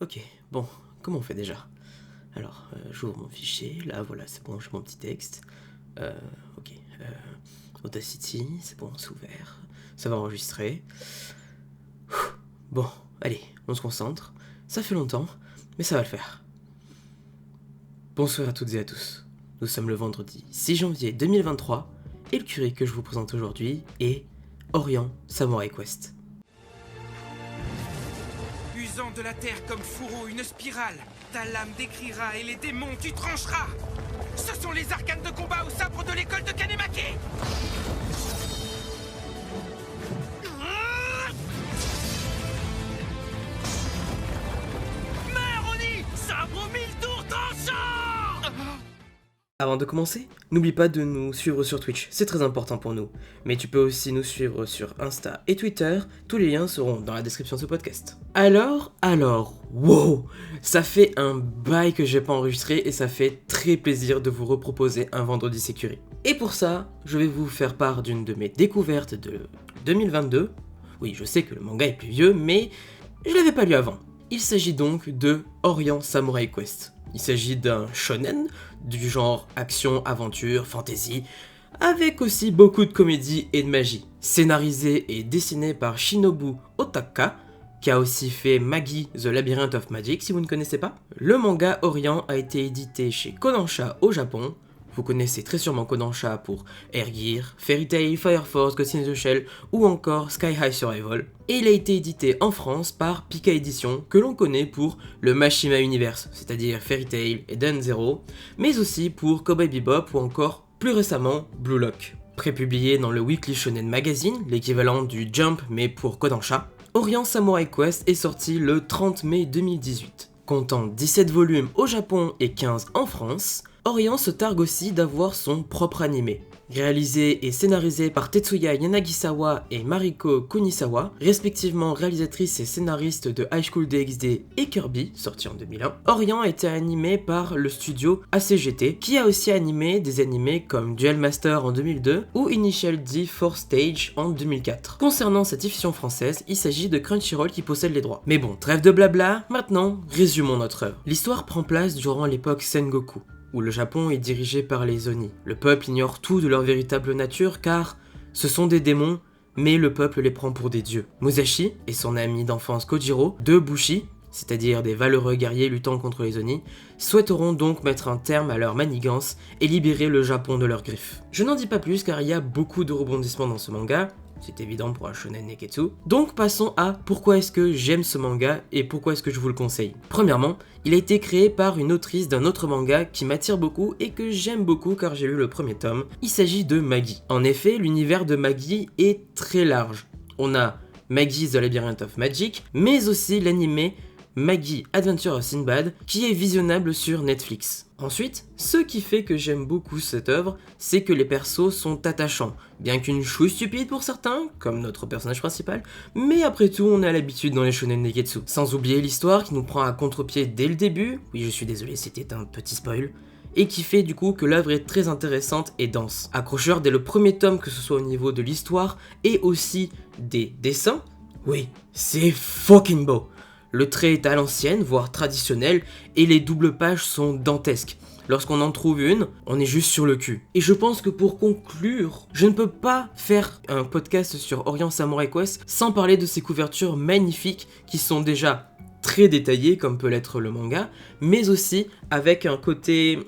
Ok, bon, comment on fait déjà? Alors, j'ouvre mon fichier, là voilà, c'est bon, j'ai mon petit texte. Euh, ok, Audacity, c'est bon, c'est ouvert, ça va enregistrer. Bon, allez, on se concentre. Ça fait longtemps, mais ça va le faire. Bonsoir à toutes et à tous. Nous sommes le vendredi 6 janvier 2023 et le curé que je vous présente aujourd'hui est Orient Samurai Quest. Usant de la terre comme fourreau, une spirale. Ta lame décrira et les démons tu trancheras. Ce sont les arcanes de combat au sabre de l'école de Kanemaki. Meurs, Oni! Sabre aux 1000 tours tranchant! Avant de commencer, n'oublie pas de nous suivre sur Twitch, c'est très important pour nous. Mais tu peux aussi nous suivre sur Insta et Twitter, tous les liens seront dans la description de ce podcast. Alors, wow! Ça fait un bail que j'ai pas enregistré et ça fait très plaisir de vous reproposer un vendredi sécurie. Et pour ça, je vais vous faire part d'une de mes découvertes de 2022. Oui, je sais que le manga est plus vieux, mais je l'avais pas lu avant. Il s'agit donc de Orient Samurai Quest. Il s'agit d'un shonen du genre action, aventure, fantasy, avec aussi beaucoup de comédie et de magie. Scénarisé et dessiné par Shinobu Otaka, qui a aussi fait Magi The Labyrinth of Magic si vous ne connaissez pas. Le manga Orient a été édité chez Kodansha au Japon. Vous connaissez très sûrement Kodansha pour Air Gear, Fairy Tail, Fire Force, Ghost in the Shell ou encore Sky High Survival. Et il a été édité en France par Pika Édition, que l'on connaît pour le Mashima Universe, c'est-à-dire Fairy Tail et Dan Zero, mais aussi pour Cowboy Bebop ou encore plus récemment Blue Lock. Prépublié dans le Weekly Shonen Magazine, l'équivalent du Jump mais pour Kodansha, Orient Samurai Quest est sorti le 30 mai 2018. Comptant 17 volumes au Japon et 15 en France, Orient se targue aussi d'avoir son propre animé. Réalisé et scénarisé par Tetsuya Yanagisawa et Mariko Kunisawa, respectivement réalisatrice et scénariste de High School DxD et Kirby, sorti en 2001, Orient a été animé par le studio ACGT, qui a aussi animé des animés comme Duel Master en 2002 ou Initial D 4 Stage en 2004. Concernant sa diffusion française, il s'agit de Crunchyroll qui possède les droits. Mais bon, trêve de blabla, maintenant, résumons notre œuvre. L'histoire prend place durant l'époque Sengoku, où le Japon est dirigé par les Oni. Le peuple ignore tout de leur véritable nature car ce sont des démons, mais le peuple les prend pour des dieux. Musashi et son ami d'enfance Kojiro, deux Bushi, c'est-à-dire des valeureux guerriers luttant contre les Oni, souhaiteront donc mettre un terme à leur manigance et libérer le Japon de leurs griffes. Je n'en dis pas plus car il y a beaucoup de rebondissements dans ce manga, c'est évident pour un shonen neketsu. Donc passons à pourquoi est-ce que j'aime ce manga et pourquoi est-ce que je vous le conseille. Premièrement, il a été créé par une autrice d'un autre manga qui m'attire beaucoup et que j'aime beaucoup car j'ai lu le premier tome. Il s'agit de Magi. En effet, l'univers de Magi est très large. On a Magi The Labyrinth of Magic, mais aussi l'animé Magi Adventure of Sinbad qui est visionnable sur Netflix. Ensuite, ce qui fait que j'aime beaucoup cette œuvre, c'est que les persos sont attachants, bien qu'une chouille stupide pour certains, comme notre personnage principal, mais après tout on a l'habitude dans les shonen neketsu. Sans oublier l'histoire qui nous prend à contre-pied dès le début, oui je suis désolé c'était un petit spoil, et qui fait du coup que l'œuvre est très intéressante et dense. Accrocheur dès le premier tome que ce soit au niveau de l'histoire et aussi des dessins, oui, c'est fucking beau. Le trait est à l'ancienne, voire traditionnel, et les doubles pages sont dantesques. Lorsqu'on en trouve une, on est juste sur le cul. Et je pense que pour conclure, je ne peux pas faire un podcast sur Orient Samurai Quest sans parler de ces couvertures magnifiques qui sont déjà très détaillées, comme peut l'être le manga, mais aussi avec un côté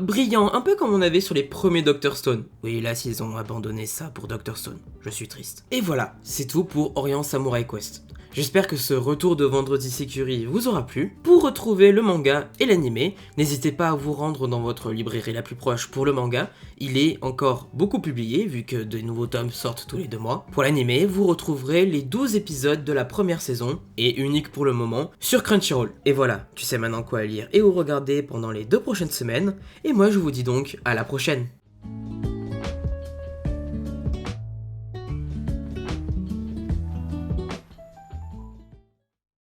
brillant, un peu comme on avait sur les premiers Dr. Stone. Oui, là, s'ils ont abandonné ça pour Dr. Stone, je suis triste. Et voilà, c'est tout pour Orient Samurai Quest. J'espère que ce retour de vendredi sécurie vous aura plu. Pour retrouver le manga et l'animé, n'hésitez pas à vous rendre dans votre librairie la plus proche pour le manga. Il est encore beaucoup publié vu que de nouveaux tomes sortent tous les 2 mois. Pour l'animé, vous retrouverez les 12 épisodes de la première saison, et unique pour le moment, sur Crunchyroll. Et voilà, tu sais maintenant quoi lire et où regarder pendant les 2 prochaines semaines. Et moi je vous dis donc à la prochaine.